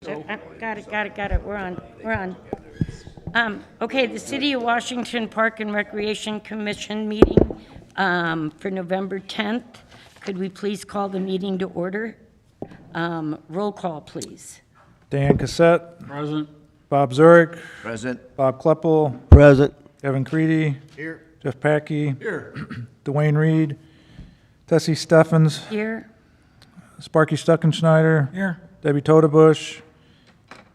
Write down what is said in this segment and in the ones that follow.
Got it. We're on. Okay, the City of Washington Park and Recreation Commission meeting for November 10th. Could we please call the meeting to order? Roll call, please. Dan Cassette. Present. Bob Zurich. Present. Bob Kleppel. Present. Kevin Creedy. Here. Jeff Packey. Here. Dwayne Reed. Tessie Steffens. Here. Sparky Stuckenschneider. Here. Debbie Todebush.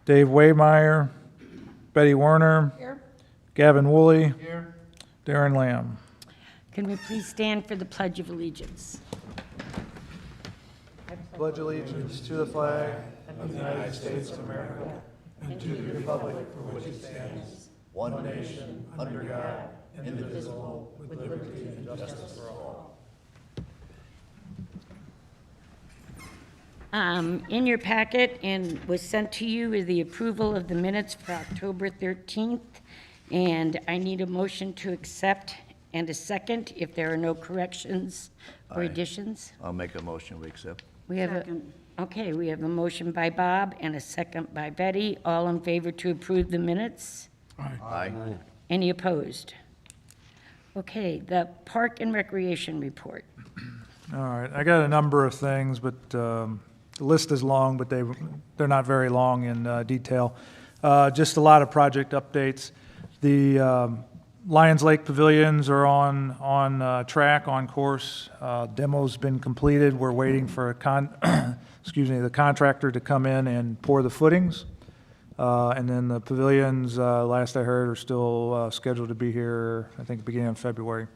Dave Waymeyer. Betty Werner. Here. Gavin Woolley. Here. Darren Lamb. Can we please stand for the Pledge of Allegiance? Pledge allegiance to the flag of the United States of America and to the republic for which it stands, one nation, under God, indivisible, with liberty and justice for all. In your packet and was sent to you is the approval of the minutes for October 13th. And I need a motion to accept and a second if there are no corrections or additions. I'll make a motion, we accept. We have we have a motion by Bob and a second by Betty. All in favor to approve the minutes? Aye. Any opposed? Okay, the Park and Recreation report. All right, I got a number of things, but the list is long, but they're not very long in detail. Just a lot of project updates. The Lions Lake Pavilions are on track, on course. Demo's been completed. We're waiting for the contractor to come in and pour the footings. And then the pavilions, last I heard, are still scheduled to be here, I think, beginning of February.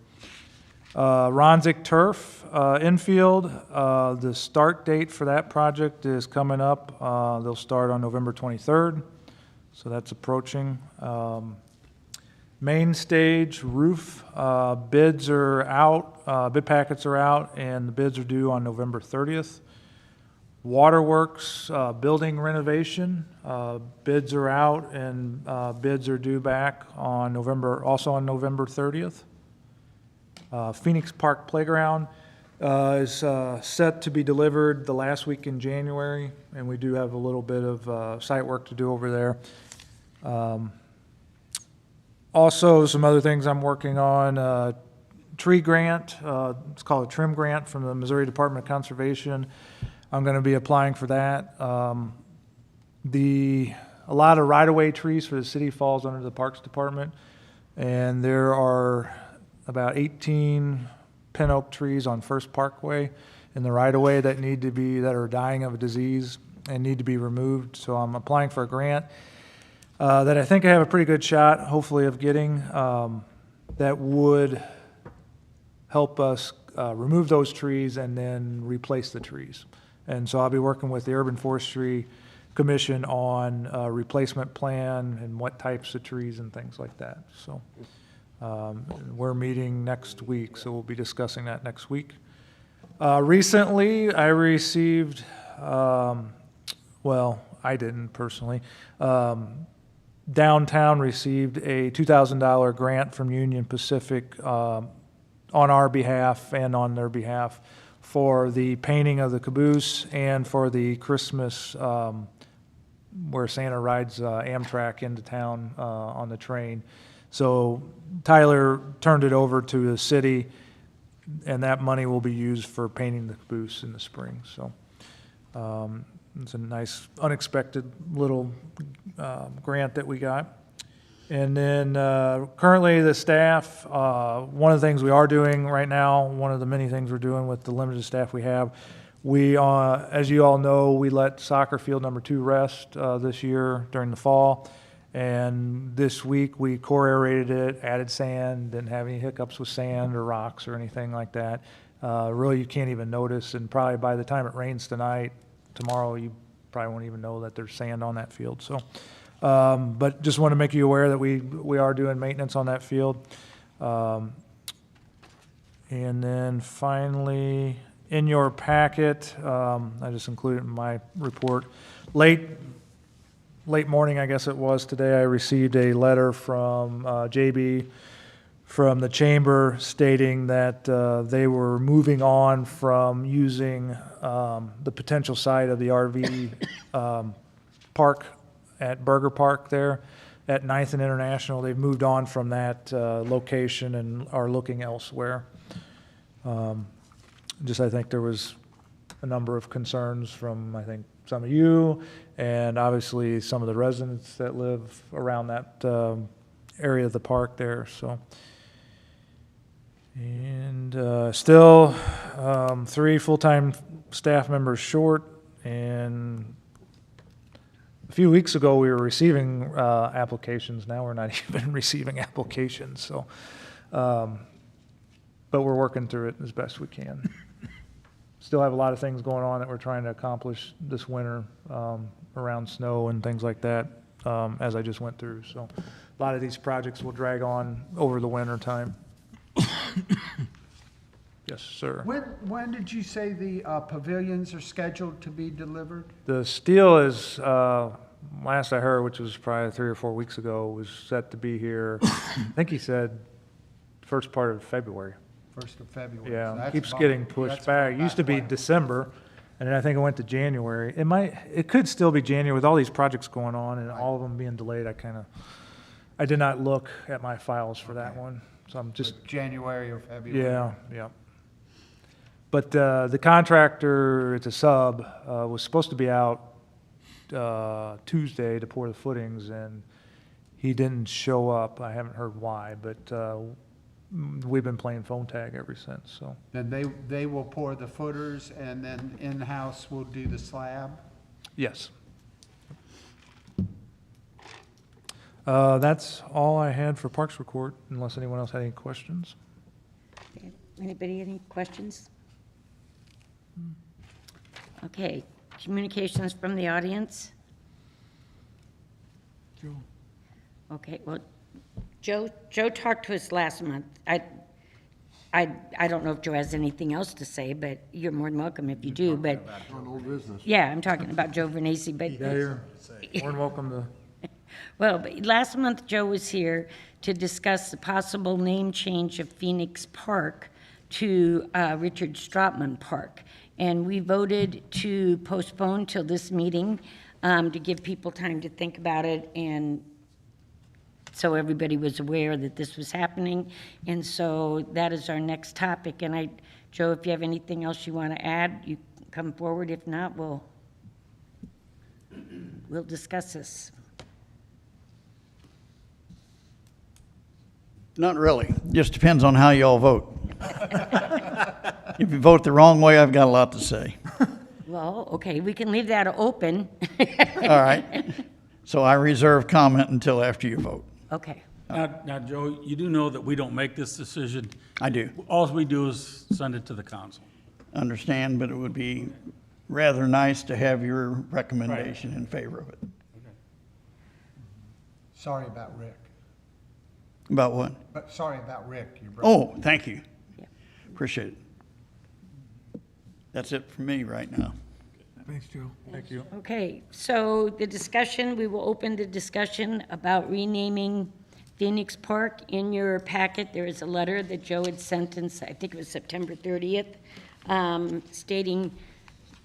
Ronzik Turf infield, the start date for that project is coming up. They'll start on November 23rd, so that's approaching. Main stage roof bids are out, bid packets are out, and the bids are due on November 30th. Waterworks building renovation, bids are out, and bids are due back on November 30th. Phoenix Park Playground is set to be delivered the last week in January, and we do have a little bit of site work to do over there. Also, some other things I'm working on, tree grant, it's called a trim grant from the Missouri Department of Conservation. I'm going to be applying for that. A lot of right-of-way trees for the city falls under the Parks Department, and there are about 18 pin oak trees on First Parkway in the right-of-way that are dying of a disease and need to be removed. So I'm applying for a grant that I think I have a pretty good shot, hopefully, of getting that would help us remove those trees and then replace the trees. And so I'll be working with the Urban Forestry Commission on a replacement plan and what types of trees and things like that. So we're meeting next week, so we'll be discussing that next week. Recently, I received, I didn't personally, Downtown received a $2,000 grant from Union Pacific on our behalf and on their behalf for the painting of the caboose and for the Christmas where Santa rides Amtrak into town on the train. So Tyler turned it over to the city, and that money will be used for painting the caboose in the spring. So it's a nice, unexpected little grant that we got. And then currently the staff, one of the things we are doing right now, one of the many things we're doing with the limited staff we have, we, as you all know, we let soccer field number 2 rest this year during the fall. And this week we core aerated it, added sand, didn't have any hiccups with sand or rocks or anything like that. Really, you can't even notice, and probably by the time it rains tonight, tomorrow, you probably won't even know that there's sand on that field. So, but just want to make you aware that we are doing maintenance on that field. And then finally, in your packet, I just included in my report, late morning, I guess it was today, I received a letter from JB from the chamber stating that they were moving on from using the potential site of the RV park at Burger Park there at 9th and International. They've moved on from that location and are looking elsewhere. Just I think there was a number of concerns from, I think, some of you and obviously some of the residents that live around that area of the park there, so. And still 3 full-time staff members short, and a few weeks ago we were receiving applications. Now we're not even receiving applications, so but we're working through it as best we can. Still have a lot of things going on that we're trying to accomplish this winter around snow and things like that, as I just went through. So a lot of these projects will drag on over the winter time. Yes, sir. When did you say the pavilions are scheduled to be delivered? The steel is, last I heard, which was probably 3 or 4 weeks ago, was set to be here, I think he said, first part of February. 1st of February. Yeah, So that's keeps about- getting pushed that's back. It about used to be right. December, and then I think it went to January. It could still be January with all these projects going on and all of them being delayed. I did not look at my files for that one, so I'm just, January or February? yeah. But the contractor, it's a sub, was supposed to be out Tuesday to pour the footings, and he didn't show up. I haven't heard why, but we've been playing phone tag ever since, so. Then they will pour the footers, and then in-house will do the slab? Yes. That's all I had for Parks Report, unless anyone else had any questions. Anybody, any questions? Okay, communications from the audience? Joe. Okay, well, Joe talked to us last month. I don't know if Joe has anything else to say, but you're more than welcome if you do, but. On old business. Yeah, I'm talking about Joe Vernesi, but. Yeah, you're more than welcome to. Well, but last month Joe was here to discuss the possible name change of Phoenix Park to Richard Stratman Park. And we voted to postpone till this meeting to give people time to think about it, and so everybody was aware that this was happening. And so that is our next topic. And Joe, if you have anything else you want to add, you can come forward. If not, we'll discuss this. Not really. Just depends on how you all vote. If you vote the wrong way, I've got a lot to say. Well, okay, we can leave that open. All right? So I reserve comment until after you vote. Okay. Now, Joe, you do know that we don't make this decision. I do. All we do is send it to the council. Understand, but it would be rather nice to have your recommendation in favor of it. Sorry about Rick. About what? But sorry about Rick, your brother. Oh, thank you. Yeah. Appreciate it. That's it for me right now. Thanks, Joe. Thank you. Okay, so the discussion, we will open the discussion about renaming Phoenix Park. In your packet, there is a letter that Joe had sent in, I think it was September 30th, stating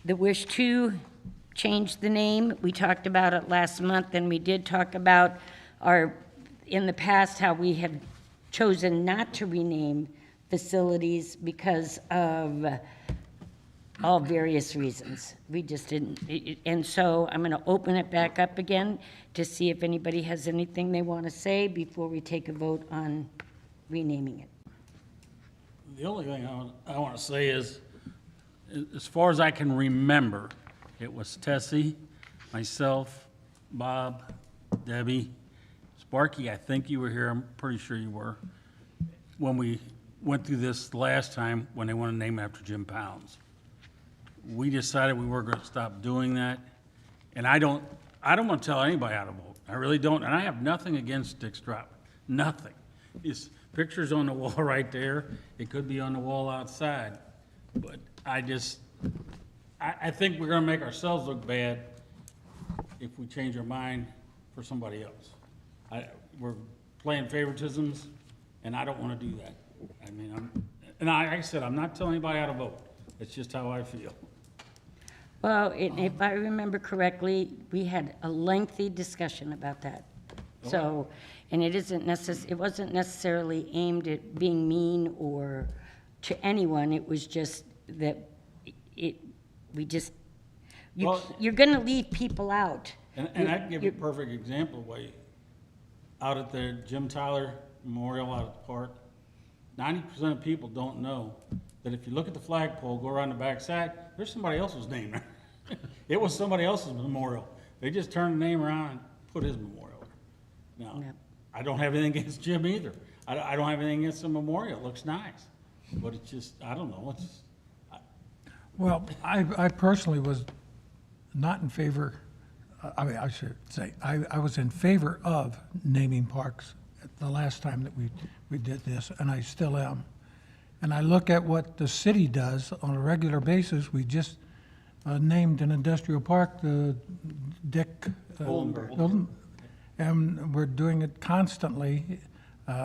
the wish to change the name. We talked about it last month, and we did talk about in the past, how we have chosen not to rename facilities because of all various reasons. We just didn't, and so I'm going to open it back up again to see if anybody has anything they want to say before we take a vote on renaming it. The only thing I want to say is, as far as I can remember, it was Tessie, myself, Bob, Debbie, Sparky, I think you were here, I'm pretty sure you were, when we went through this last time, when they wanted to name it after Jim Pounds. We decided we were going to stop doing that, and I don't want to tell anybody how to vote. I really don't, and I have nothing against Dick Stratman, nothing. His picture's on the wall right there. It could be on the wall outside, but I think we're going to make ourselves look bad if we change our mind for somebody else. We're playing favoritisms, and I don't want to do that. I mean, like I said, I'm not telling anybody how to vote. It's just how I feel. Well, if I remember correctly, we had a lengthy discussion about that. So, and it wasn't necessarily aimed at being mean or to anyone, it was just that Well- you're gonna leave people out. And I can give you a perfect example, out at the Jim Tyler Memorial out at the park, 90% of people don't know that if you look at the flagpole, go around the back side, there's somebody else's name there. It was somebody else's memorial. They just turned the name around and put his memorial there. Now, Yep. I don't have anything against Jim either. I don't have anything against the memorial. It looks nice. But it's just, I don't know, Well, I personally was not in favor, I should say, I was in favor of naming parks the last time that we did this, and I still am. And I look at what the city does on a regular basis. We just named an industrial park, the Dick. Golden. And we're doing it constantly.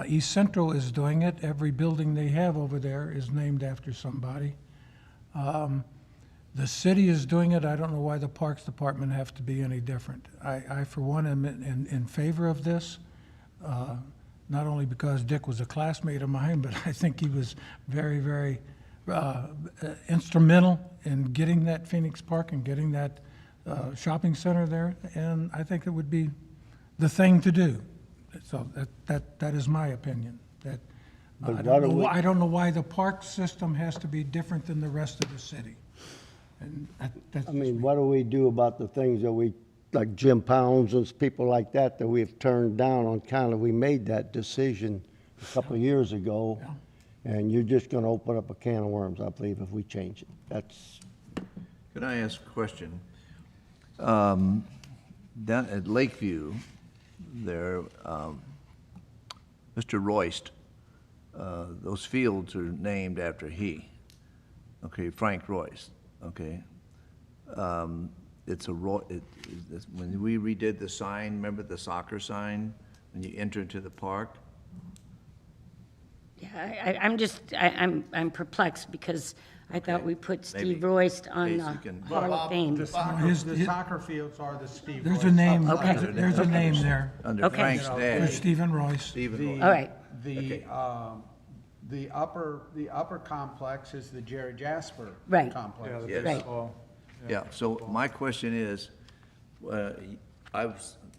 East Central is doing it. Every building they have over there is named after somebody. The city is doing it. I don't know why the Parks Department have to be any different. I for one, am in favor of this, not only because Dick was a classmate of mine, but I think he was very, very instrumental in getting that Phoenix Park and getting that shopping center there, and I think it would be the thing to do. So that is my opinion. That But why do we- I don't know why the park system has to be different than the rest of the city. And that's I mean, what do we do about the things that we, like Jim Pounds and people like that we have turned down on kind of, we made that decision a couple of years ago, and you're just gonna open up a can of worms, I believe, if we change it. That's, Can I ask a question? Down at Lakeview, there, Mr. Royst, those fields are named after he. Okay, Frank Royst, okay? It's a when we redid the sign, remember the soccer sign, when you enter into the park? Yeah, I'm perplexed because I thought we put Maybe Steve Royst on Casey the can- Hall of Fame. The soccer fields are the Steve There's a Royce name, up- Okay. there's a name there Under Okay. Frank's for dad, Stephen Royce. Stephen The- Royst. All right, The upper complex is the Jerry Jasper Right. complex. Yes. right. Yeah, so my question is,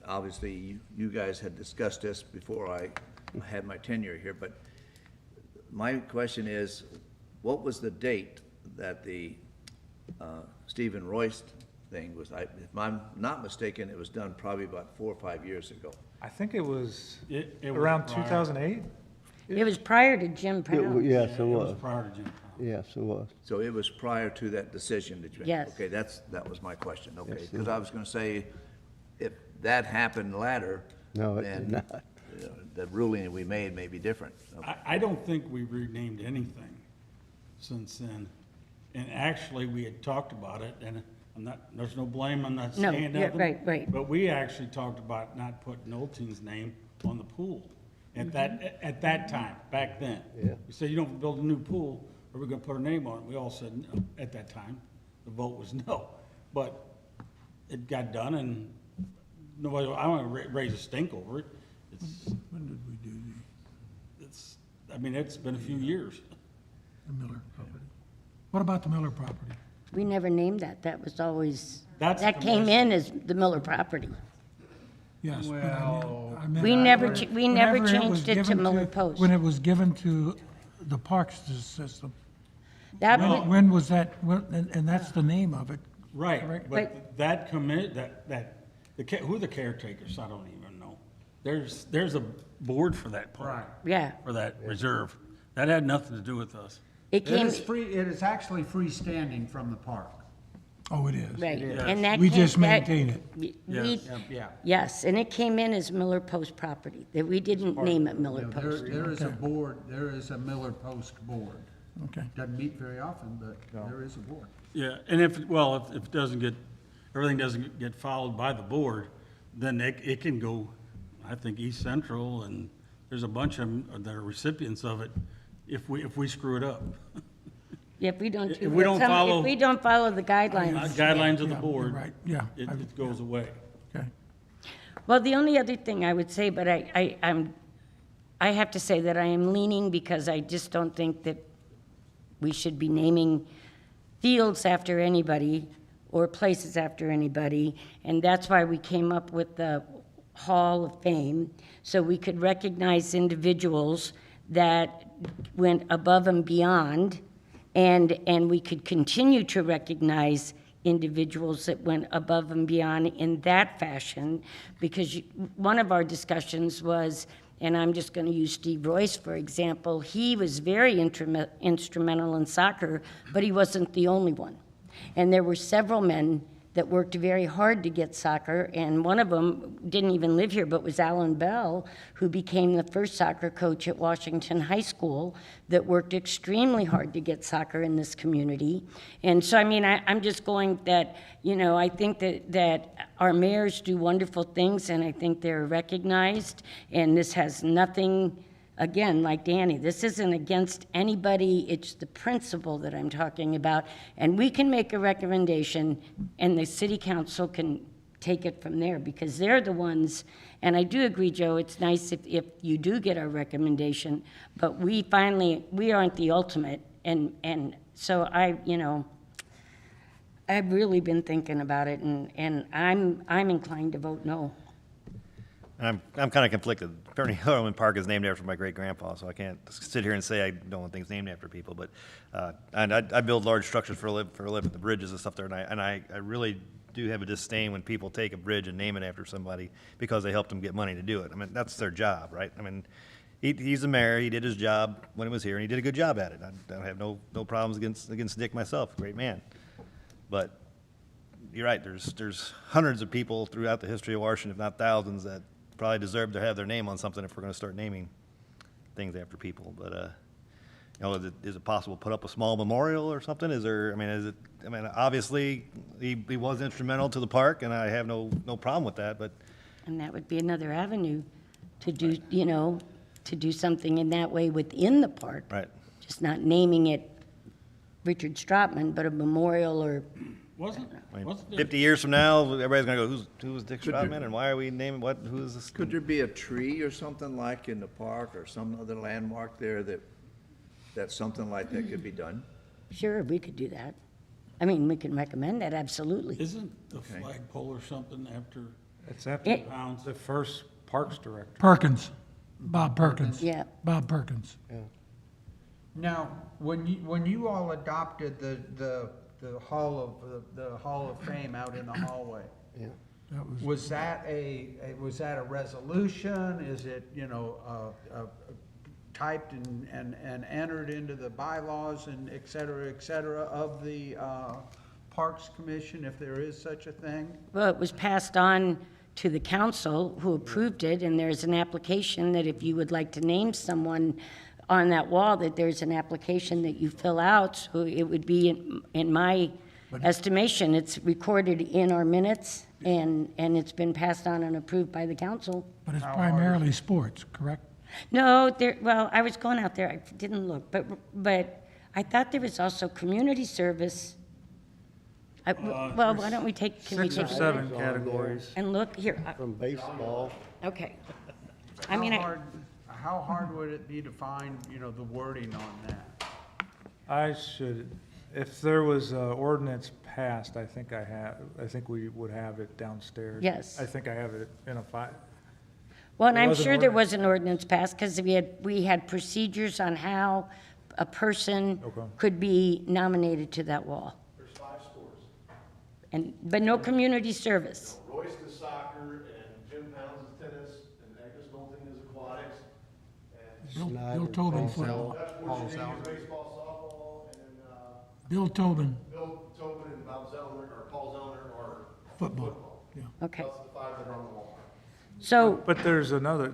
obviously, you guys had discussed this before I had my tenure here, but my question is, what was the date that the Stephen Royst thing was? If I'm not mistaken, it was done probably about 4 or 5 years ago. I think it was it was around prior. 2008? It was prior to Jim Pound. yes, it It was was, prior to Jim Pound. yes, it was. So it was prior to that decision that you made? Yes. Okay, that was my question, okay. Yes, Because I was gonna say, if that happened later, No, it did then not. the ruling that we made may be different. Okay. I don't think we renamed anything since then. And actually, we had talked about it, and there's no blame, I'm not No, saying yeah, nothing. right. But we actually talked about not putting Olteen's name on the pool at that time, back then. Yeah. We said, you don't build a new pool, are we gonna put our name on it? We all said no at that time. The vote was no. But it got done, and nobody, I don't want to raise a stink over it. When did we do It's been a few years. the Miller property? What about the Miller property? We never named that. That was always, That's that the came most- in as the Miller property. Yes, but Well, I meant. We never ch- we never whenever it was changed it to given Miller Post. When it was given to the Parks system. That, No. was- When was that, and that's the name of it. Right, Correct. but that commit, who the caretakers, I don't even know. There's a board for that park. Right. yeah, For that reserve. That had nothing to do with us. it It came, it is actually freestanding from the park. Oh, it is. right, is. and that We came- just that- maintain it. we- Yes. Yeah. Yes, and it came in as Miller Post property, that we didn't name it Miller There Post. there is a board, there is a Miller Post board. Okay. Doesn't meet very often, but there is a board. Yeah, and if it doesn't get, everything doesn't get followed by the board, then it can go, I think, East Central, and there's a bunch of them that are recipients of it if we screw it up. If we don't, If we don't follow- if we don't follow the guidelines. Guidelines of the Yeah, board. you're right, yeah. It goes away. Okay. Well, the only other thing I would say, but I have to say that I am leaning because I just don't think that we should be naming fields after anybody or places after anybody. And that's why we came up with the Hall of Fame, so we could recognize individuals that went above and beyond, and we could continue to recognize individuals that went above and beyond in that fashion, because one of our discussions was, and I'm just going to use Steve Royce, for example, he was very instrumental in soccer, but he wasn't the only one. And there were several men that worked very hard to get soccer, and one of them didn't even live here, but was Alan Bell, who became the first soccer coach at Washington High School, that worked extremely hard to get soccer in this community. And so, I mean, I'm just going that, you know, I think that our mayors do wonderful things, and I think they're recognized, and this has nothing, again, like Danny, this isn't against anybody, it's the principle that I'm talking about. And we can make a recommendation, and the city council can take it from there, because they're the ones, and I do agree, Joe, it's nice if you do get our recommendation, but we aren't the ultimate, and so I've really been thinking about it, and I'm inclined to vote no. I'm kind of conflicted. Bernie Harlan Park is named after my great-grandpa, so I can't sit here and say I don't want things named after people. But and I build large structures for a living, the bridges and stuff there, and I really do have a disdain when people take a bridge and name it after somebody because they helped them get money to do it. I mean, that's their job, right? I mean, he's the mayor. He did his job when he was here, and he did a good job at it. I have no problems against Dick myself. Great man. But you're right. There's hundreds of people throughout the history of Washington, if not thousands, that probably deserve to have their name on something if we're going to start naming things after people. But you know, is it possible to put up a small memorial or something? Obviously he was instrumental to the park, and I have no problem with that. But And that would be another avenue to do, you know, to do something in that way within the park. right, Just not naming it Richard Stratman, but a memorial or, Wasn't I mean, there- 50 years from now, everybody's going to go, who's Dick Stratman, and why are we naming who's this? Could there be a tree or something like in the park or some other landmark there that something like that could be done? sure, we could do that. I mean, we can recommend that, absolutely. Isn't the flagpole or something after It's after It- pounds? the first Parks Director. Perkins, Bob Perkins. Yeah. Bob Perkins. Now, when you all adopted the Hall of Fame out in the hallway, Yeah. That was, was that a resolution? Is it, you know, typed and entered into the bylaws and et cetera, of the Parks Commission, if there is such a thing? Well, it was passed on to the council, who approved it, and there's an application that if you would like to name someone on that wall, that there's an application that you fill out, so it would be, in my estimation, it's recorded in our minutes, and it's been passed on and approved by the council. but it's primarily sports, correct? No, well, I was going out there, I didn't look, but I thought there was also community service. Well, why don't we can we 6 take or a 7 categories. and look, here, From baseball. okay. I mean, How hard would it be to find, you know, the wording on that? If there was an ordinance passed, I think we would have it downstairs. Yes. I think I have it in a file. well, and There I'm was an sure there ordinance. was an ordinance passed, because we had procedures on how a person Okay. could be nominated to that wall. There's 5 sports. But no community service. Royce is soccer, and Jim Pounds is tennis, and Agnes Knowlton is aquatics, and Bill Tobin football. Paul Zeller baseball, softball, and Bill Tobin Bill Tobin and Bob Zellner, or Paul Zellner, are football, yeah. Okay, that's the 5 that are on the wall. so, But there's another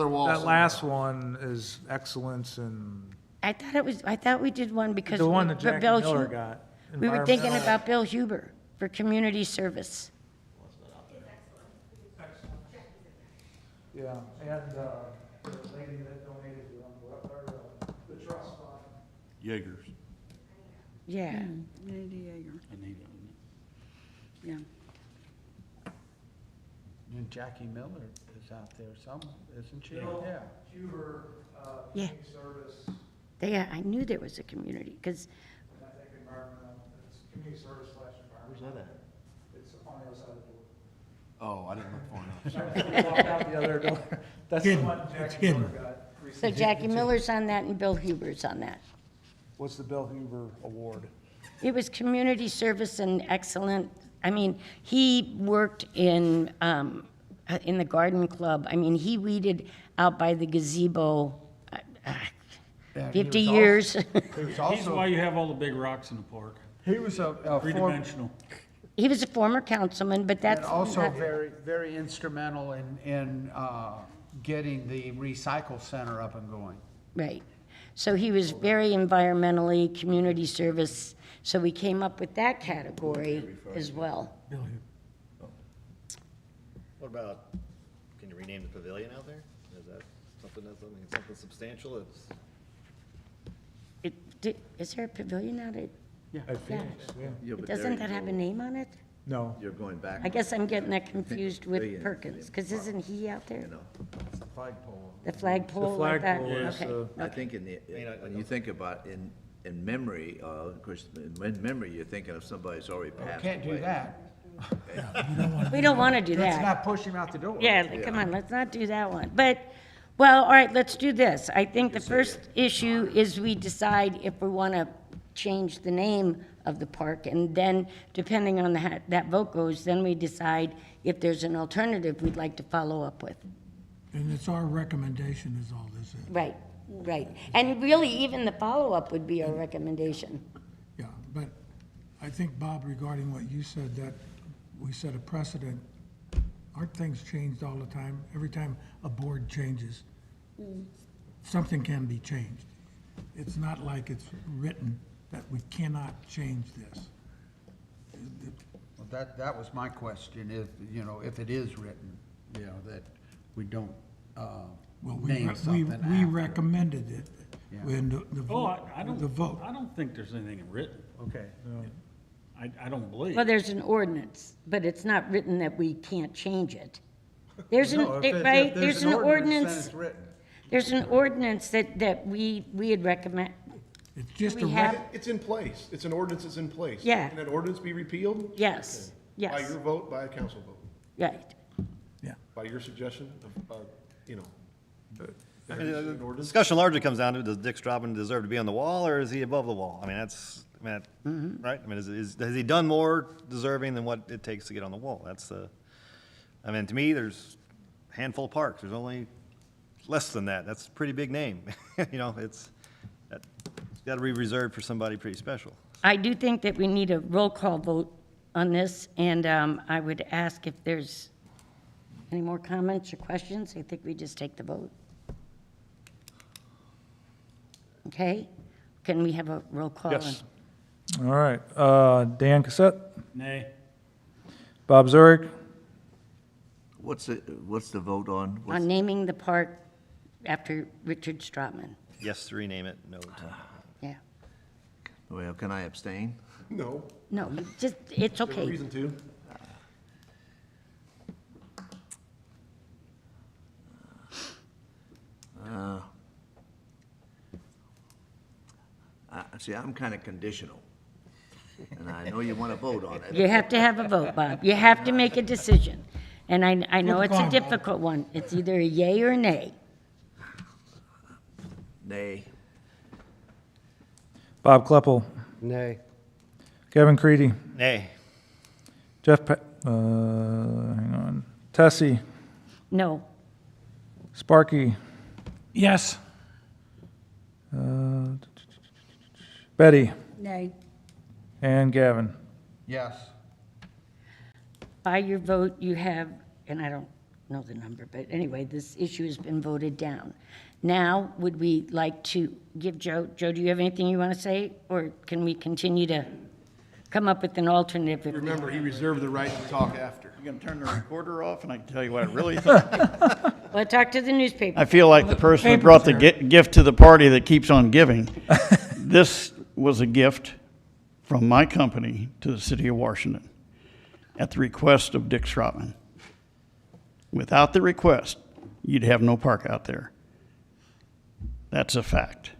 wall that somewhere. last one is excellence in, I thought we did one because. the one that for Jack Bill Miller Hu- got. We were thinking environmental. about Bill Huber for community service. Yeah, and the lady that donated the trust fund. Jaegers. Yeah. Anita Yeager, Anita. yeah. And Jackie Miller is out there some, isn't she? Yeah. Huber, Yeah. Community Service, Yeah, I knew there was a community, because, and I think environmental, it's community service / environmental. Where's that at? It's on the other side of the door. Oh, I didn't look for it. Walk out the other door. That's the Hidden. one It's Jackie hidden. Miller got. so Jackie Miller's on that and Bill Huber's on that. What's the Bill Hoover Award? It was community service and excellent, I mean, he worked in the garden club. I mean, he weeded out by the gazebo, And he 50 was years. He was He's also, why you have all the big rocks in the park. he was a former, Three-dimensional. He was a former councilman, but and that's also not- very, very instrumental in getting the recycle center up and going. right. So he was very environmentally, community service, so we came up with that category as well. Bill Huber. What about, can you rename the pavilion out there? Is that something substantial? Is there a pavilion out at? At Phoenix, yeah. Yeah, but there Doesn't you that have go. a name on it? No. You're going back. I guess I'm getting that confused with Pavilion, Perkins, because isn't he out there? You know, It's the flagpole. The flagpole The like that? flagpole is, Okay. I think when you think about in memory, of course, in memory, you're thinking of somebody who's already passed away. Can't do that. We don't want to do Let's that. not push him out the door. Yeah, come on, let's not do that one. But, well, all right, let's do this. I think the first issue is we decide if we want to change the name of the park, and then, depending on that vote goes, then we decide if there's an alternative we'd like to follow up with. And it's our recommendation is all this is. Right, right. And really, even the follow-up would be our recommendation. Yeah, but I think, Bob, regarding what you said, that we set a precedent, aren't things changed all the time? Every time a board changes, something can be changed. It's not like it's written that we cannot change this. Well, that was my question, if it is written, that we don't Well, name something we after. recommended it Yeah. when the Oh, vote, I don't, the vote. I don't think there's anything written. Okay. I don't believe. Well, there's an ordinance, but it's not written that we can't change it. There's an, No, if it's- if right, there's an then ordinance, it's written. there's an ordinance that we had recommend, It's just we a, have- It's in place. It's an ordinance that's in place. Yeah. Can that ordinance be repealed? yes, By yes, your vote, by a council vote, right. yeah. by your suggestion of, I mean, an the ordinance? discussion largely comes down to, does Dick Strauben deserve to be on the wall, or is he above the wall? I mean, right? I mean, has he done more deserving than what it takes to get on the wall? That's I mean, to me, there's a handful of parks. There's only less than that. That's a pretty big name. You know, it's got to be reserved for somebody pretty special. I do think that we need a roll call vote on this, and I would ask if there's any more comments or questions. I think we just take the vote. Okay? Can we have a roll call? Yes. All right. Dan Cassett, Nay. Bob Zurich, What's the vote on? On naming the park after Richard Stratman. Yes to rename it, no to. Yeah. Well, can I abstain? No, No, you just, it's there's no okay. reason to. See, I'm kind of conditional, and I know you want to vote on it. You have to have a vote, Bob. You have to make a decision. And I know it's a Flip a coin, Bob. difficult one. It's either a yay or a nay. Nay. Bob Kleppel, Nay. Kevin Creedy, Nay. hang on, Tessie, No. Sparky, Yes, Betty, Nay. and Gavin. Yes. By your vote, you have, and I don't know the number, but anyway, this issue has been voted down. Now, would we like to give Joe, do you have anything you want to say? Or can we continue to come up with an alternative? if we- Remember, he reserved the right to talk after. You're gonna turn the recorder off and I can tell you what I really think? Well, talk to the newspaper. I feel like the person who brought the gift to the party that keeps on giving. This was a gift from my company to the city of Washington at the request of Dick Strotman. Without the request, you'd have no park out there. That's a fact.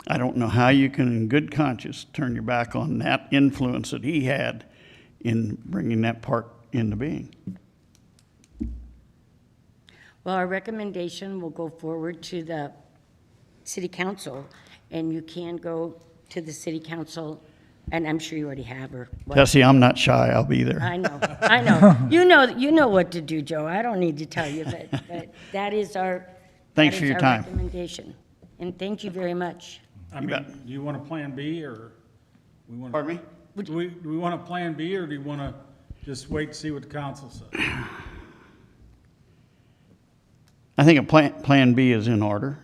I don't know how you can, in good conscience, turn your back on that influence that he had in bringing that park into being. Well, our recommendation will go forward to the city council, and you can go to the city council, and I'm sure you already have, or what. Tessie, I'm not shy, I'll be there. I know. You know what to do, Joe. I don't need to tell you, but that is our. Thanks that for is your our time. Recommendation, and thank you very much. I You mean, bet. do you want a plan B, or we want? Pardon me? Do we want a plan B, or do you want to just wait and see what the council says? I think a plan B is in order,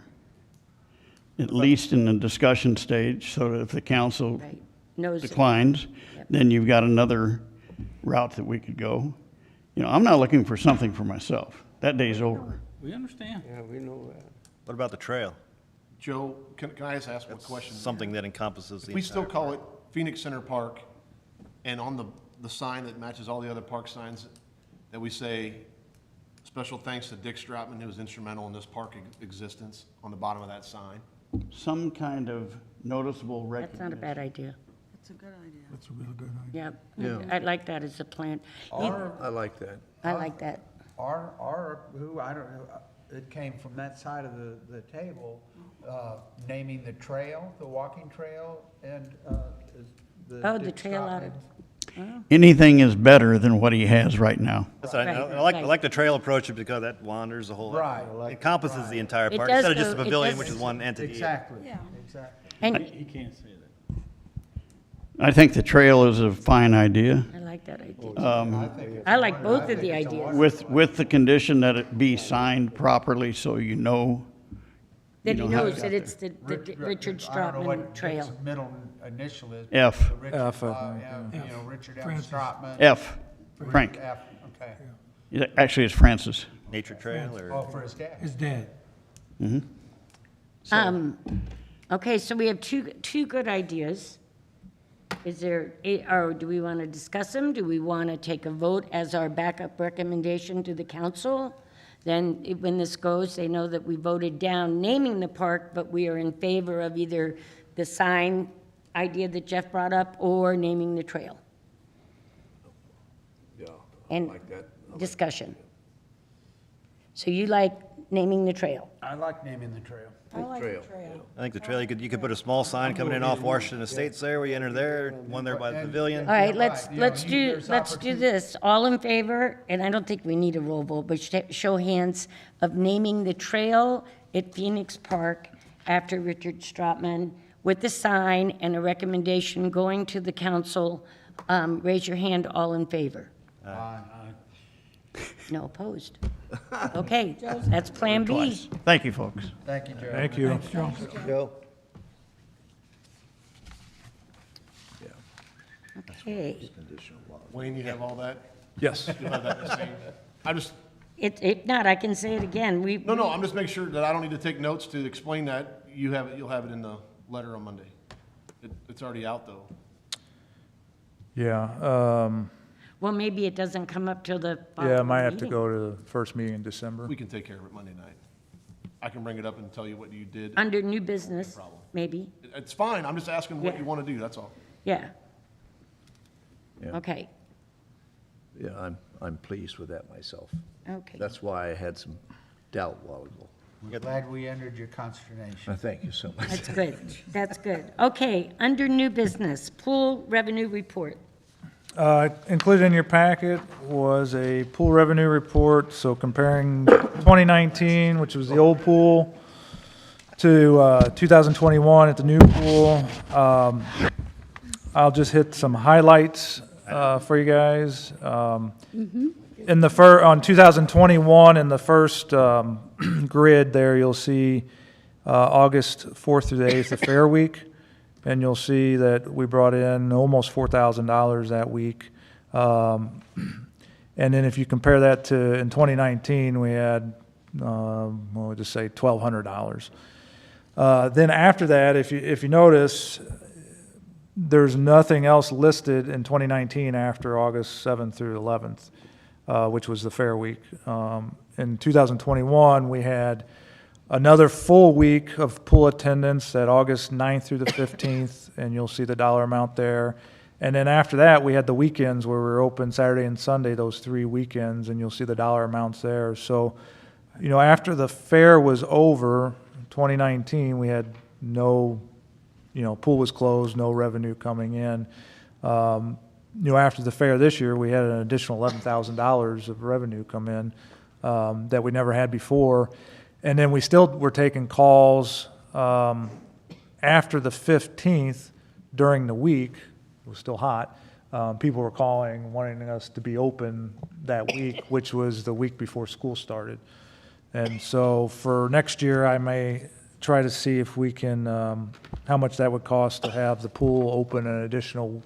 at least in the discussion stage, so that if the council Right. Knows it. declines, then you've got another route that we could go. You know, I'm not looking for something for myself. That day's over. We understand. Yeah, we know that. What about the trail? Joe, can I just ask one question? Something that encompasses the If we still entire call park. it Phoenix Center Park, and on the sign that matches all the other park signs, that we say, special thanks to Dick Strotman, who was instrumental in this park existence, on the bottom of that sign. Some kind of noticeable That's recognition. not a bad idea. That's a good idea. That's a really good idea. Yeah, I like that as a plan. I like that. I like that. Who, I don't know, it came from that side of the table, naming the trail, the walking trail, and Oh, the Dick trail out Strotman. of, Anything is better than what he has right now. That's what I Right, like. I right. like the trail approach because that wanders the whole. Right. Encompasses the entire It park does instead of just a go- it pavilion, does- which is one entity. Exactly, Yeah. exactly. and He can't say that. I think the trail is a fine idea, I like that idea. I think it's I like wonderful. both of the think it's a ideas. with the condition that it be signed properly so you know. That you he know how knows it that got it's the Richard I don't know what Strotman Trail. Dick's middle initial is. F. but Richard, F, I think, yeah, you know, Richard F. Francis. Strotman. F, Frank. F, okay. Yeah, actually, it's Francis. Nature trail or. Oh, for his dad. His dad. Okay, so we have two good ideas. Is there, or do we want to discuss them? Do we want to take a vote as our backup recommendation to the council? Then when this goes, they know that we voted down naming the park, but we are in favor of either the sign idea that Jeff brought up or naming the trail. Yeah, And like that. discussion. So you like naming the trail? I like naming the trail. I like the Trail, trail. I think the trail, you could put a small sign coming in off Washington Estates there, where you enter there, one there by the pavilion. All right, You're let's, right. You let's know, do, there's let's do opportunity. this. All in favor, and I don't think we need a roll vote, but show hands of naming the trail at Phoenix Park after Richard Strotman with the sign and a recommendation going to the council. Raise your hand, all in favor. No opposed. Okay, that's Plan B. Thank you, folks. Thank you, Joe. Thank you. Joe? Okay. Wayne, you have all that? Yes. You'll have that the same? I just, If not, I can say it again. no, I'm just making sure that I don't need to take notes to explain that. You have it, you'll have it in the letter on Monday. It's already out, though. Yeah, Well, maybe it doesn't come up till the yeah, I following might have to meeting. go to the first meeting in December. We can take care of it Monday night. I can bring it up and tell you what you did. Under new business, problem. maybe, It's fine, I'm just asking what Yeah. you want to do, that's all. yeah. Yeah. Okay, Yeah, I'm pleased with that myself. okay. That's why I had some doubt a while ago. Glad we entered your consternation. Thank you so much. That's good, that's good. Okay, under new business, pool revenue report. Included in your packet was a pool revenue report, so comparing 2019, which was the old pool, to 2021 at the new pool. I'll just hit some highlights for you guys. In the on 2021, in the first grid there, you'll see August 4th through the 8th of Fair Week, and you'll see that we brought in almost $4,000 that week. And then if you compare that to in 2019, we had, we'll just say $1,200. Then after that, if you notice, there's nothing else listed in 2019 after August 7th through 11th, which was the fair week. In 2021, we had another full week of pool attendance at August 9th through the 15th, and you'll see the dollar amount there. And then after that, we had the weekends where we were open Saturday and Sunday, those 3 weekends, and you'll see the dollar amounts there. So, after the fair was over, 2019, we had no, pool was closed, no revenue coming in. After the fair this year, we had an additional $11,000 of revenue come in that we never had before. And then we still were taking calls after the 15th during the week. It was still hot. People were calling, wanting us to be open that week, which was the week before school started. And so for next year, I may try to see if we can, how much that would cost to have the pool open an additional,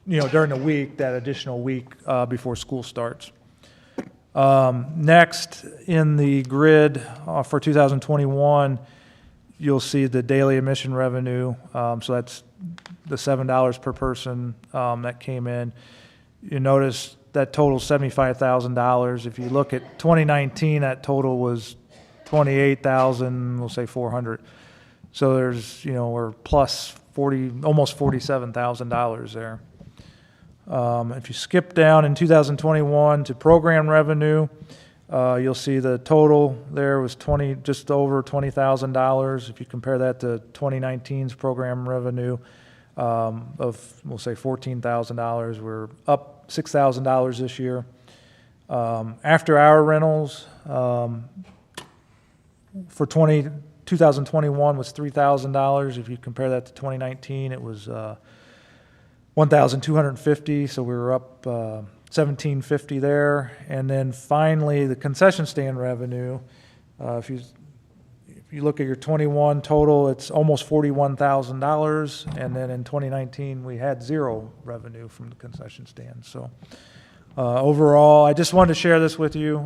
during the week, that additional week before school starts. Next in the grid for 2021, you'll see the daily emission revenue. So that's the $7 per person that came in. You notice that total $75,000. If you look at 2019, that total was 28,000, we'll say 400. So there's, we're plus 40, almost $47,000 there. If you skip down in 2021 to program revenue, you'll see the total there was just over $20,000. If you compare that to 2019's program revenue of, we'll say $14,000, we're up $6,000 this year. After hour rentals for 2021 was $3,000. If you compare that to 2019, it was $1,250, so we were up $1,750 there. And then finally, the concession stand revenue, if you look at your 21 total, it's almost $41,000, and then in 2019, we had zero revenue from the concession stand. So overall, I just wanted to share this with you.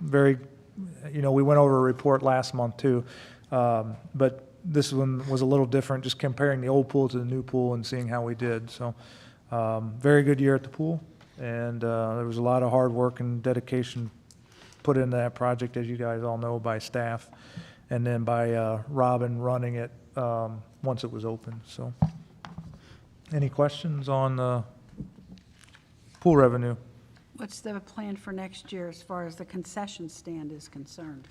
We went over a report last month too, but this one was a little different, just comparing the old pool to the new pool and seeing how we did. So very good year at the pool, and there was a lot of hard work and dedication put into that project, as you guys all know, by staff, and then by Robin running it once it was open. So any questions on the pool revenue? What's the plan for next year as far as the concession stand is concerned?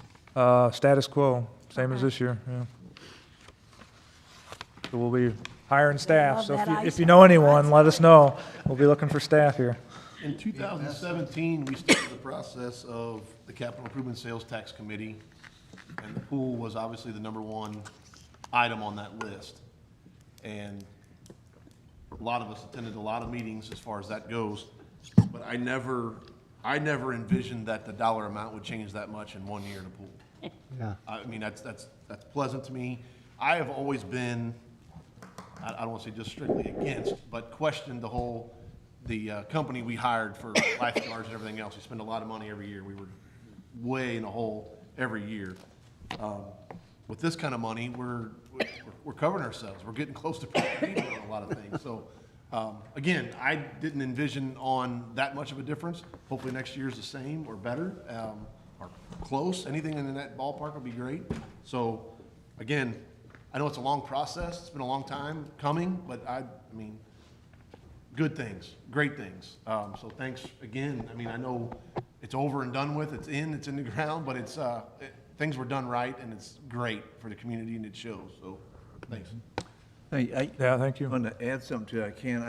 Status quo, same as Okay. this year, yeah. So we'll be hiring staff, Love so that if ice you know cream. anyone, let us know. We'll be looking for staff here. In 2017, we started the process of the Capital Improvement Sales Tax Committee, and the pool was obviously the #1 item on that list. And a lot of us attended a lot of meetings as far as that goes, but I never envisioned that the dollar amount would change that much in 1 year in a pool. Yeah. I mean, that's pleasant to me. I have always been, I don't want to say just strictly against, but questioned the company we hired for lifeguards and everything else. We spend a lot of money every year. We were way in a hole every year. With this kind of money, we're covering ourselves. We're getting close to profitability on a lot of things. So, again, I didn't envision on that much of a difference. Hopefully next year is the same or better, or close. Anything in that ballpark would be great. So, again, I know it's a long process. It's been a long time coming, but I mean, good things, great things. So thanks again. I mean, I know it's over and done with. It's in the ground, but things were done right, and it's great for the community, and it shows. So thanks. Yeah, thank you. I want to add something to that,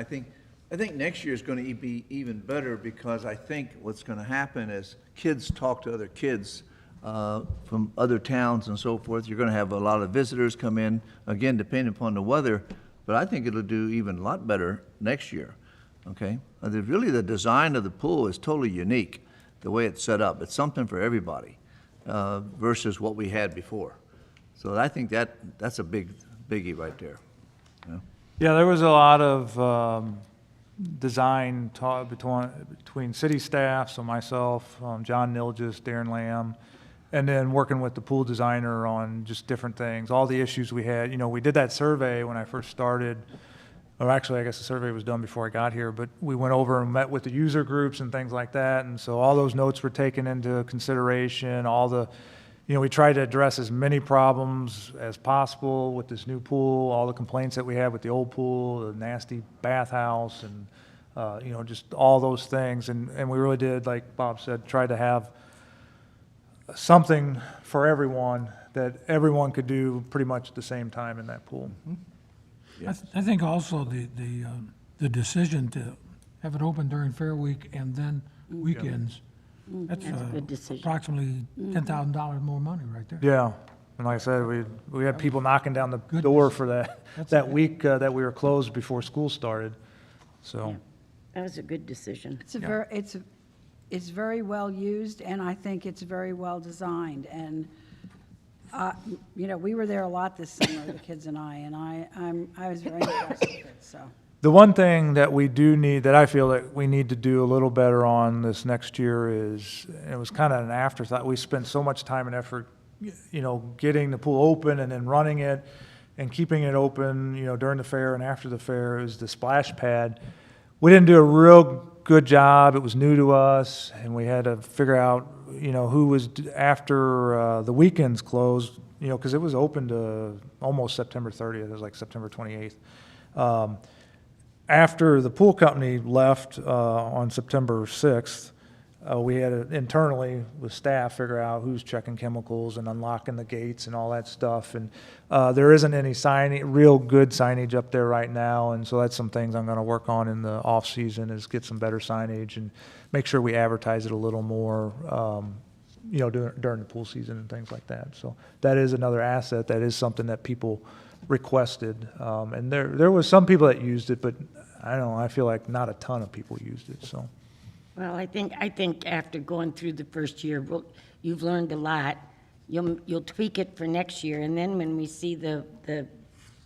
I think next year is going to be even better, because I think what's going to happen is kids talk to other kids from other towns and so forth. You're going to have a lot of visitors come in, again, depending upon the weather, but I think it'll do even a lot better next year, okay? Really, the design of the pool is totally unique, the way it's set up. It's something for everybody versus what we had before. So I think that's a biggie right there. Yeah, there was a lot of design talk between city staff, so myself, John Nilgis, Darren Lamb, and then working with the pool designer on just different things, all the issues we had. We did that survey when I first started or actually, I guess the survey was done before I got here, but we went over and met with the user groups and things like that, and so all those notes were taken into consideration, we tried to address as many problems as possible with this new pool, all the complaints that we had with the old pool, the nasty bathhouse, and, just all those things, and we really did, like Bob said, try to have something for everyone that everyone could do pretty much at the same time in that pool. I think also the decision to have it open during Fair Week and then weekends, that's That's a good decision. approximately $10,000 more money right there. Yeah, and like I said, we had people knocking down the door for that week that we were closed before school started, so. That was a good decision. It's very well used, and I think it's very well designed. And, we were there a lot this summer, the kids and I was very impressed with it, so. The one thing that we do need, that I feel that we need to do a little better on this next year is, and it was kind of an afterthought, we spent so much time and effort, getting the pool open and then running it and keeping it open, during the fair and after the fair, is the splash pad. We didn't do a real good job. It was new to us, and we had to figure out, who was after the weekends closed, because it was open to almost September 30th. It was like September 28th. After the pool company left on September 6th, we had to internally with staff figure out who's checking chemicals and unlocking the gates and all that stuff. And there isn't any real good signage up there right now, and so that's some things I'm going to work on in the off season, is get some better signage and make sure we advertise it a little more, during the pool season and things like that. So that is another asset. That is something that people requested, and there was some people that used it, but I don't know. I feel like not a ton of people used it. So. Well, I think after going through the first year, you've learned a lot. You'll tweak it for next year, and then when we see the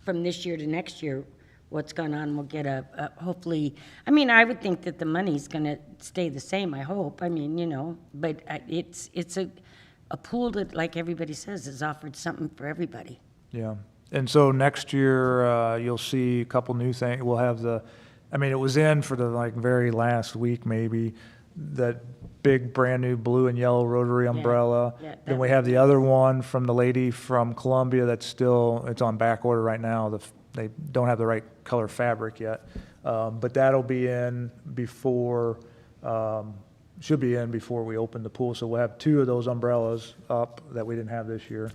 from this year to next year, what's going on, we'll get a hopefully. I mean, I would think that the money's going to stay the same. I hope. I mean, but it's a pool that, like everybody says, has offered something for everybody. Yeah, and so next year you'll see a couple new things. We'll have it was in for the very last week maybe, that big brand new blue and yellow rotary umbrella. Yeah, Then we have the other one from the lady from Columbia that's it's on back order right now. They don't have the right color fabric yet, but that'll be in before, should be in before we open the pool. So we'll have 2 of those umbrellas up that we didn't have this year.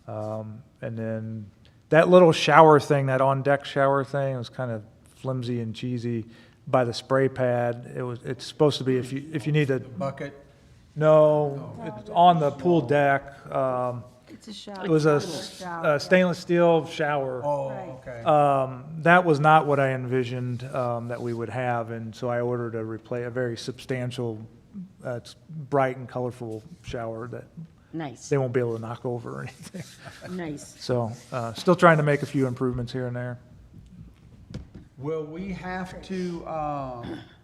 And then that little shower thing, that on-deck shower thing, was kind of flimsy and cheesy by the spray pad. It's supposed to be if you need a Bucket? no, it's on the pool deck. It's a shower. It was a shower. stainless steel shower. Oh, Right. okay. That was not what I envisioned that we would have, and so I ordered a very substantial, it's bright and colorful shower that Nice, they won't be able to knock over or anything. nice. So still trying to make a few improvements here and there. Will we have to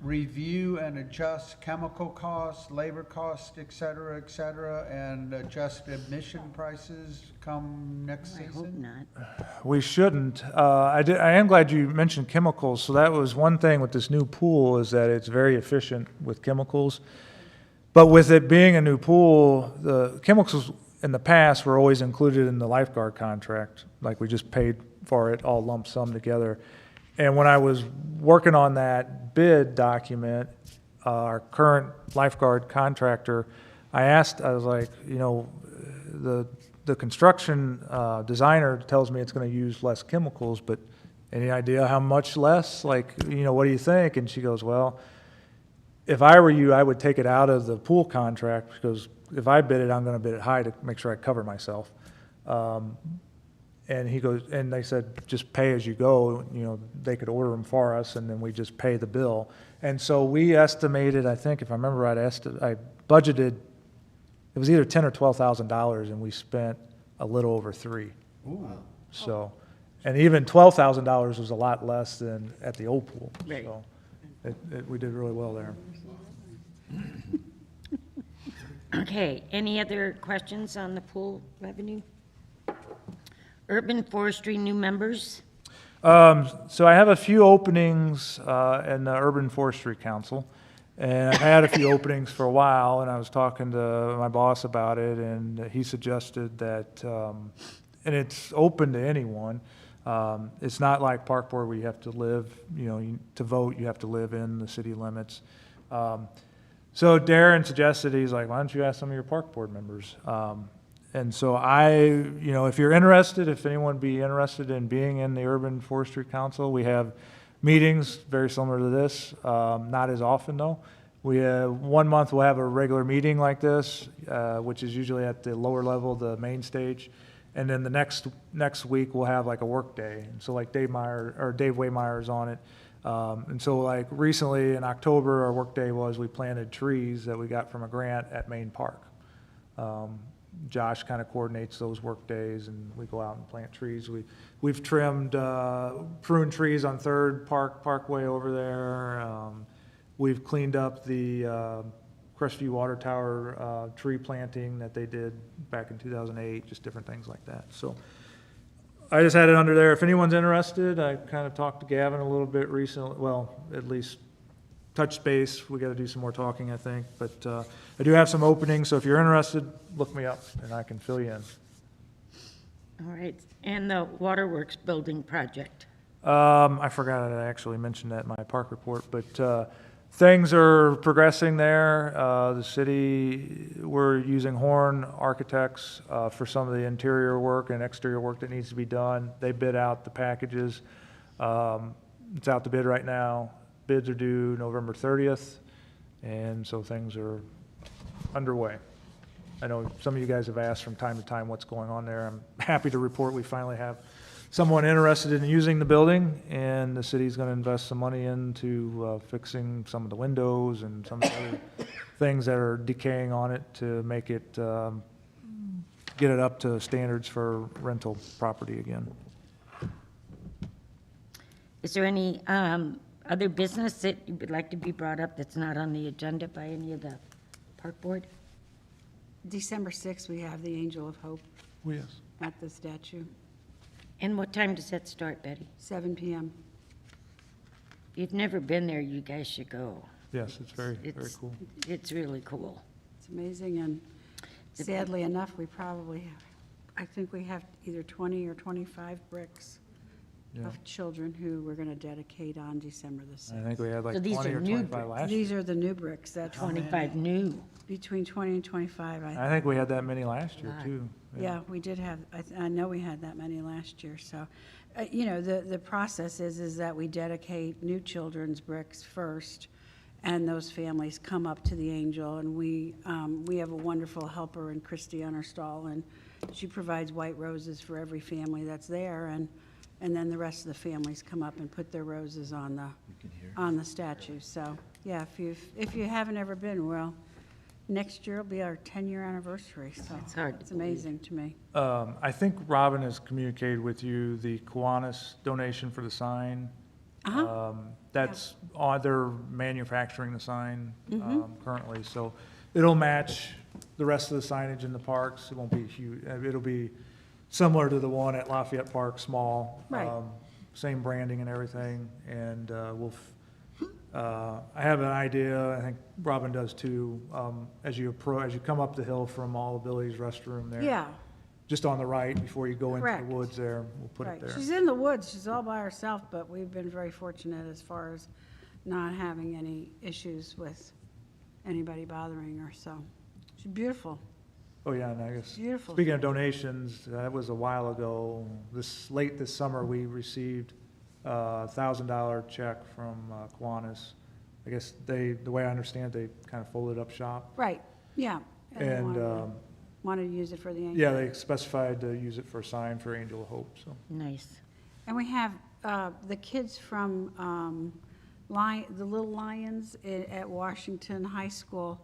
review and adjust chemical costs, labor costs, et cetera, and adjust admission prices come next I hope season? not. We shouldn't. I am glad you mentioned chemicals. So that was one thing with this new pool, is that it's very efficient with chemicals. But with it being a new pool, the chemicals in the past were always included in the lifeguard contract. Like we just paid for it all lump sum together. And when I was working on that bid document, our current lifeguard contractor, I was like, the construction designer tells me it's going to use less chemicals, but any idea how much less? Like, what do you think? And she goes, well, if I were you, I would take it out of the pool contract, because if I bid it, I'm going to bid it high to make sure I cover myself. And he goes, and they said, just pay as you go. They could order them for us, and then we just pay the bill. And so we estimated, I think, if I remember right, I budgeted, it was either $10,000 or $12,000, and we spent a little over $3,000. So, and even $12,000 was a lot less than at the old pool. Right. So we did really well there. Okay, any other questions on the pool revenue? Urban Forestry new members? So I have a few openings in the Urban Forestry Council, and I've had a few openings for a while, and I was talking to my boss about it, and he suggested that, and it's open to anyone. It's not like Park Board where you have to live, to vote, you have to live in the city limits. So Darren suggested, he's like, why don't you ask some of your Park Board members? And so if you're interested, if anyone be interested in being in the Urban Forestry Council, we have meetings very similar to this, not as often though. We have 1 month we'll have a regular meeting like this, which is usually at the lower level, the main stage. And then the next week we'll have like a work day. And so like Dave Waymeyer is on it. And so like recently in October, our work day was we planted trees that we got from a grant at Main Park. Josh kind of coordinates those work days, and we go out and plant trees. We've trimmed, pruned trees on Third Parkway over there. We've cleaned up the Crestview Water Tower tree planting that they did back in 2008, just different things like that. So I just had it under there. If anyone's interested, I kind of talked to Gavin a little bit recently, well, at least touch base. We got to do some more talking, I think, but I do have some openings, so if you're interested, look me up and I can fill you in. All right, and the Waterworks building project. I forgot I actually mentioned that in my park report, but things are progressing there. The city, we're using Horn Architects for some of the interior work and exterior work that needs to be done. They bid out the packages. It's out to bid right now. Bids are due November 30th, and so things are underway. I know some of you guys have asked from time to time what's going on there. I'm happy to report we finally have someone interested in using the building, and the city's going to invest some money into fixing some of the windows and some of the other things that are decaying on it to make it, get it up to standards for rental property again. Is there any other business that you would like to be brought up that's not on the agenda by any of the park board? December 6th, we have the Angel of Hope Oh, yes. at the statue, And what time does that start, Betty? 7 p.m. If you've never been there, you guys should go. Yes, it's very cool. It's really cool. It's amazing, and sadly enough, we probably have, I think we have either 20 or 25 bricks Yeah. of children who we're going to dedicate on December the 6th. I think we had So like these 20 are or new 25 last year. These are the new bricks, that's 25 new. between 20 and 25, I think we had that many last year too. Yeah, we did have, I know we had that many last year, so, the process is that we dedicate new children's bricks first, and those families come up to the Angel, and we have a wonderful helper in Christy Unnerstall, and she provides white roses for every family that's there, and then the rest of the families come up and put their roses on the statue. So, yeah, if you haven't ever been, well, next year will be our 10-year anniversary, so It's hard to it's amazing to me. I think Robin has communicated with you the Kiwanis donation for the sign. That's, they're manufacturing the sign currently, so it'll match the rest of the signage in the parks. It won't be huge. It'll be similar to the one at Lafayette Park, small. Right. Same branding and everything, and I have an idea, I think Robin does too, as you come up the hill from All Abilities restroom there. Yeah, Just on the right, before you go into Correct. the woods there, we'll put right. it there. She's in the woods, she's all by herself, but we've been very fortunate as far as not having any issues with anybody bothering her, so she's beautiful. Oh, yeah, and I guess, Beautiful. speaking of donations, that was a while ago. Late this summer, we received a $1,000 check from Kiwanis. I guess the way I understand, they kind of folded up shop. Right, yeah. they And, wanted to use it for the Angel. yeah, they specified to use it for a sign for Angel of Hope, so. Nice. And we have the kids from the Little Lions at Washington High School.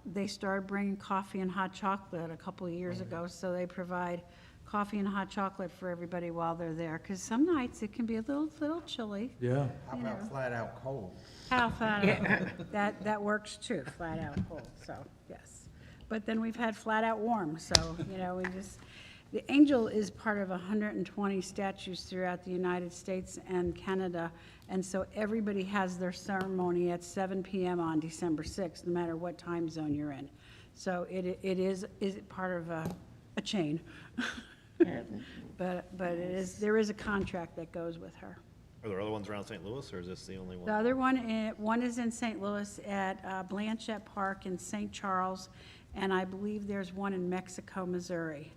They started bringing coffee and hot chocolate a couple of years ago, so they provide coffee and hot chocolate for everybody while they're there, because some nights it can be a little chilly. Yeah. How about flat out cold? That works too, flat out cold, so, yes. But then we've had flat out warm, so, we just, The angel is part of 120 statues throughout the United States and Canada, and so everybody has their ceremony at 7 p.m. on December 6th, no matter what time zone you're in. So it is part of a chain. But there is a contract that goes with her. Are there other ones around St. Louis, or is this the only one? The other one is in St. Louis at Blanchette Park in St. Charles, and I believe there's one in Mexico, Missouri.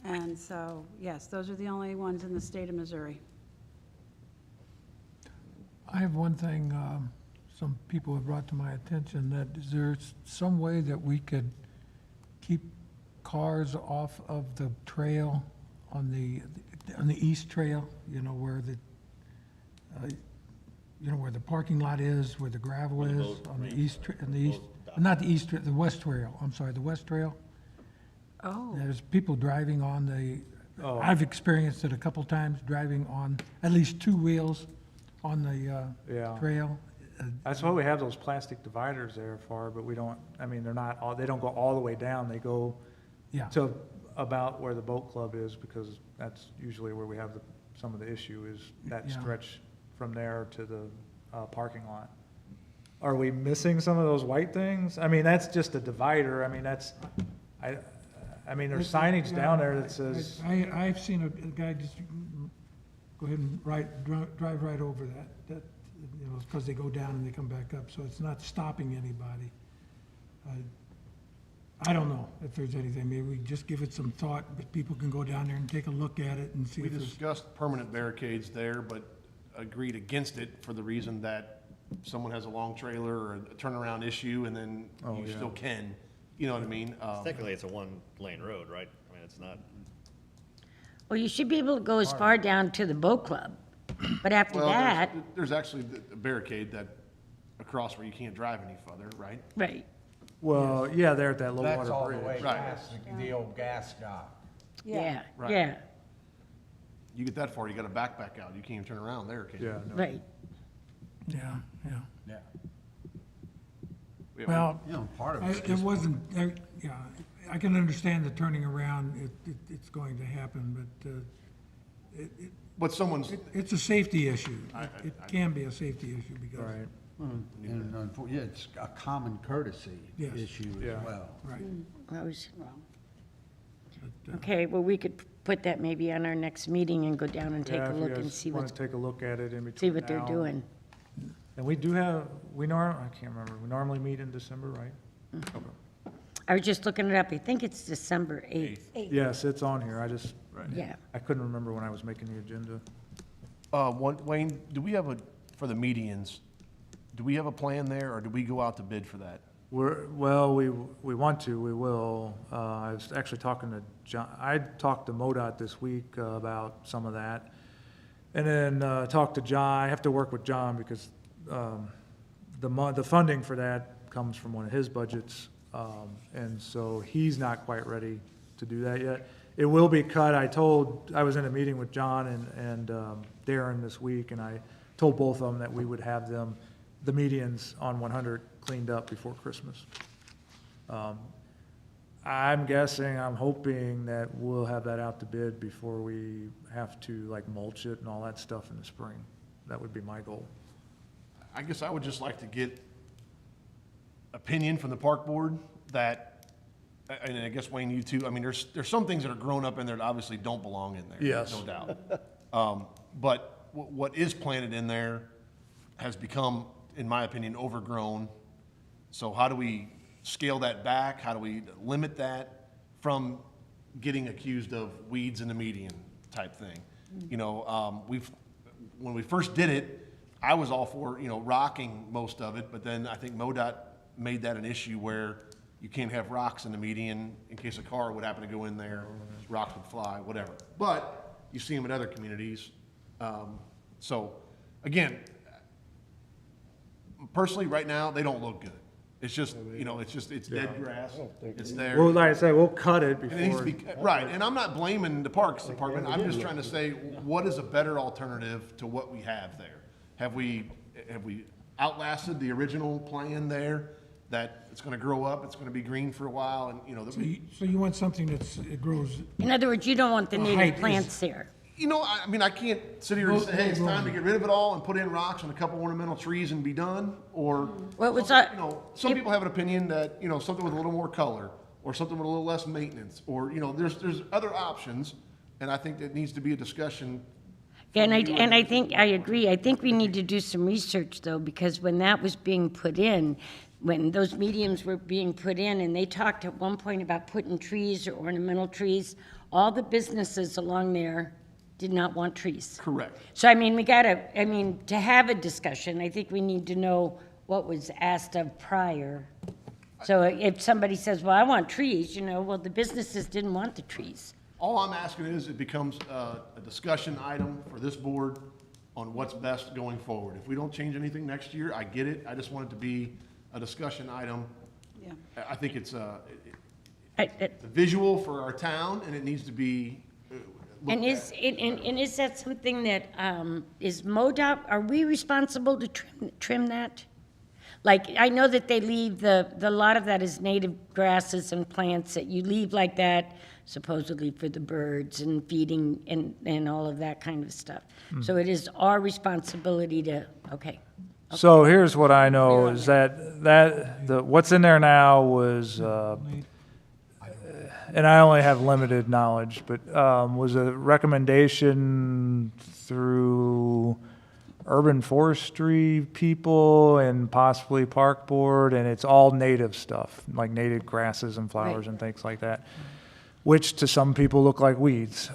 And so, yes, those are the only ones in the state of Missouri. I have one thing, some people have brought to my attention, that is there some way that we could keep cars off of the trail on the east trail, where where the parking lot is, where the gravel is, on the east, not the east, the west trail, I'm sorry, the west trail? Oh, There's people driving on I've experienced it a couple times, driving on at least two wheels on the Yeah. trail. That's why we have those plastic dividers there for, but we don't, I mean, they don't go all the way down, they go Yeah. to about where the boat club is, because that's usually where we have some of the issue is that Yeah. stretch from there to the parking lot. Are we missing some of those white things? I mean, that's just a divider, I mean, I mean, there's signage down there that says, I've seen a guy just go ahead and drive right over that, because they go down and they come back up, so it's not stopping anybody. I don't know if there's anything, maybe we just give it some thought, but people can go down there and take a look at it and see We if there's. discussed permanent barricades there, but agreed against it for the reason that someone has a long trailer or a turnaround issue, and then you yeah. still can, you know what I mean? Technically, it's a one-lane road, right? I mean, it's not. Well, you should be able to go as far down to the boat club, but after Well, that, there's actually a barricade that, across where you can't drive any further, right? right, well, yeah, they're at that low That's water all the way bridge. Right. past the old gas dock. yeah, Right. yeah, You get that far, you gotta back out, you can't even turn around there, can you? Yeah, no. right. Yeah. Yeah. Well, You know, part of it's it just, wasn't, yeah, I can understand the turning around, it's going to happen, but But someone's, it's a safety issue. It can be a safety issue because. Right, yeah, it's a common courtesy Yes. issue Yeah. as well. Right. I was wrong. Okay, well, we could put that maybe on our next meeting and go down and take yeah, a if you look and guys see wanna what's, take a look at it in between see what they're now- doing. And we do have, I can't remember, we normally meet in December, right? Mm-hmm. Okay. I was just looking it up, I think it's December 8th. Yes, it's on here, Yeah, I couldn't remember when I was making the agenda. Wayne, do we have for the medians, do we have a plan there, or do we go out to bid for that? Well, we want to, we will. I was actually talking to John, I talked to MoDOT this week about some of that. And then talked to John, I have to work with John because the funding for that comes from one of his budgets. And so he's not quite ready to do that yet. It will be cut, I was in a meeting with John and Darren this week, and I told both of them that we would have the medians on 100 cleaned up before Christmas. I'm guessing, I'm hoping that we'll have that out to bid before we have to like mulch it and all that stuff in the spring. That would be my goal. I guess I would just like to get opinion from the park board that, and I guess Wayne, you too, I mean, there's some things that are grown up in there that obviously don't belong in there. Yes. No doubt. But what is planted in there has become, in my opinion, overgrown. So how do we scale that back? How do we limit that from getting accused of weeds in the median type thing? You know, when we first did it, I was all for, rocking most of it, but then I think MoDOT made that an issue where you can't have rocks in the median in case a car would happen to go in there, rocks would fly, whatever. But you see them in other communities. So again, personally, right now, they don't look good. It's just, it's dead grass. It's there. Well, like I say, we'll cut it And it needs before. to be, right, and I'm not blaming the Parks Department, I'm just trying to say, what is a better alternative to what we have there? Have we outlasted the original plan there? that it's gonna grow up, it's gonna be green for a while, and, you know, So you want something it grows, In other words, you don't want the height native is- plants there. you know, I mean, I can't sit here and say, hey, it's time to get rid of it all and put in rocks and a couple ornamental trees and be done, or, Well, it's you know, some people have an opinion that, you know, something with a little more color, or something with a little less maintenance, or, you know, there's other options, and I think that needs to be a discussion. And I think, I agree. I think we need to do some research, though, because when that was being put in, when those mediums were being put in, and they talked at one point about putting trees or ornamental trees, all the businesses along there did not want trees. Correct. So, I mean, to have a discussion, I think we need to know what was asked of prior. So if somebody says, well, I want trees, you know, well, the businesses didn't want the trees. All I'm asking is it becomes a discussion item for this board on what's best going forward. If we don't change anything next year, I get it. I just want it to be a discussion item. Yeah. I think it's a I- visual for our town, and it needs to be looked And at. is that something that is MoDOT, are we responsible to trim that? Like, I know that they leave the lot of that is native grasses and plants that you leave like that supposedly for the birds and feeding and all of that kind of stuff. So it is our responsibility to, okay. So here's what I know is that what's in there now was, and I only have limited knowledge, but was a recommendation through urban forestry people and possibly park board, and it's all native stuff, like native grasses and flowers and things like that, which to some people look like weeds.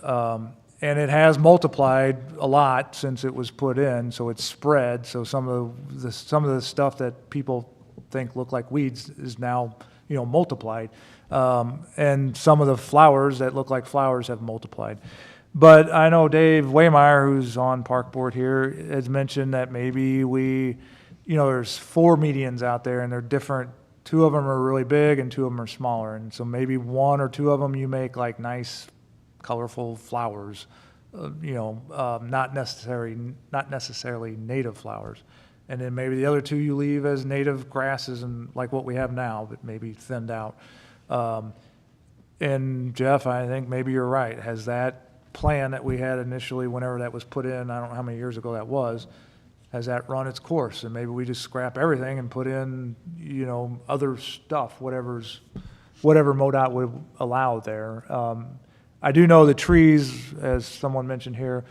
And it has multiplied a lot since it was put in, so it's spread. So some of the stuff that people think look like weeds is now, you know, multiplied. And some of the flowers that look like flowers have multiplied. But I know Dave Waymeyer, who's on Park Board here, has mentioned that maybe there's 4 medians out there, and they're different. 2 of them are really big, and 2 of them are smaller. And so maybe 1 or 2 of them you make like nice, colorful flowers, not necessarily native flowers. And then maybe the other 2 you leave as native grasses and like what we have now, but maybe thinned out. And Jeff, I think maybe you're right. Has that plan that we had initially, whenever that was put in, I don't know how many years ago that was, has that run its course? And maybe we just scrap everything and put in, other stuff, whatever MoDOT would allow there. I do know the trees, as someone mentioned here,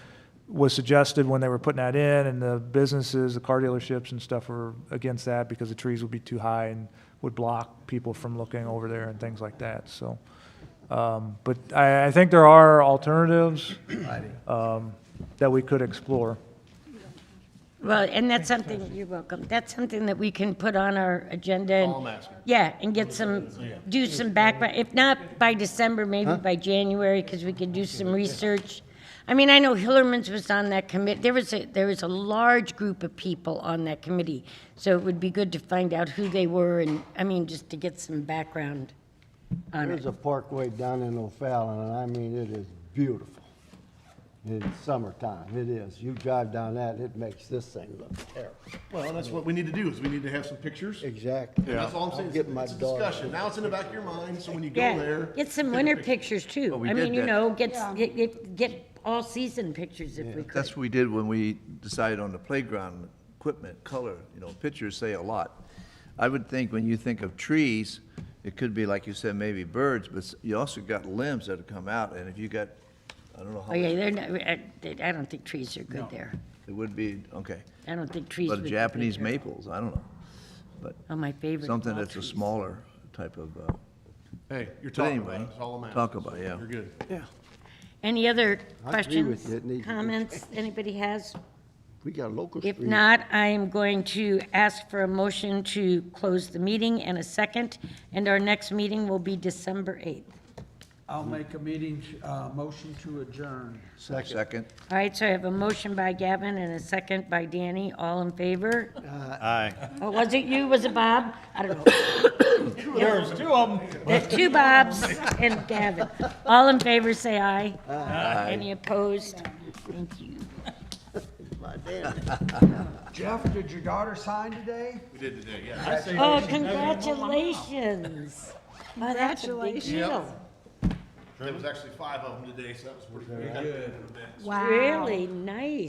was suggested when they were putting that in, and the businesses, the car dealerships and stuff were against that because the trees would be too high and would block people from looking over there and things like that. So, but I think there are alternatives that we could explore. Well, and that's something, you're welcome, that's something that we can put on our agenda. All I'm asking. Yeah, and do some background, if not by December, maybe by January, because we could do some research. I mean, I know Hillerman's was on that committee, there was a large group of people on that committee, so it would be good to find out who they were, and, just to get some background on it. There's a parkway down in O'Fallon, and I mean, it is beautiful. In summertime, it is. You drive down that, it makes this thing look terrible. Well, that's what we need to do, is we need to have some pictures. Exactly. And that's all I'm saying, I'll get my it's a daughter. discussion. Now it's in the back of your mind, so when you go Yeah, there. get some winter pictures too. Well, we I mean, did that. get all-season pictures if we could. That's what we did when we decided on the playground equipment, color, pictures say a lot. I would think when you think of trees, it could be, like you said, maybe birds, but you also got limbs that have come out, and if you got, I don't know how Oh, yeah, much, they're not, I don't think trees are good there. it would be, okay. I don't think trees But would be Japanese good there. maples, I don't know, but Oh, my favorite. something fall that's a trees. smaller type of, Hey, you're but talking about anyway, it, that's all I'm asking. talk about it, yeah. You're good. Any other I agree with questions, you. It needs to be comments anybody has? We got local If street. not, I am going to ask for a motion to close the meeting and a second, and our next meeting will be December 8th. I'll make a motion to adjourn. Second, All right, so I have a motion by Gavin and a second by Danny. All in favor? Aye. Oh, was it you? Was it Bob? I don't know. There's 2 of them. There's 2 Bobs and Gavin. All in favor, say aye. Aye. Any opposed? Thank you. My Jeff, did your daughter sign today? We did today, yeah. Oh, congratulations. Oh, that's a big Congratulations. deal. There was actually 5 of them today, so that was pretty good. Wow. Really nice.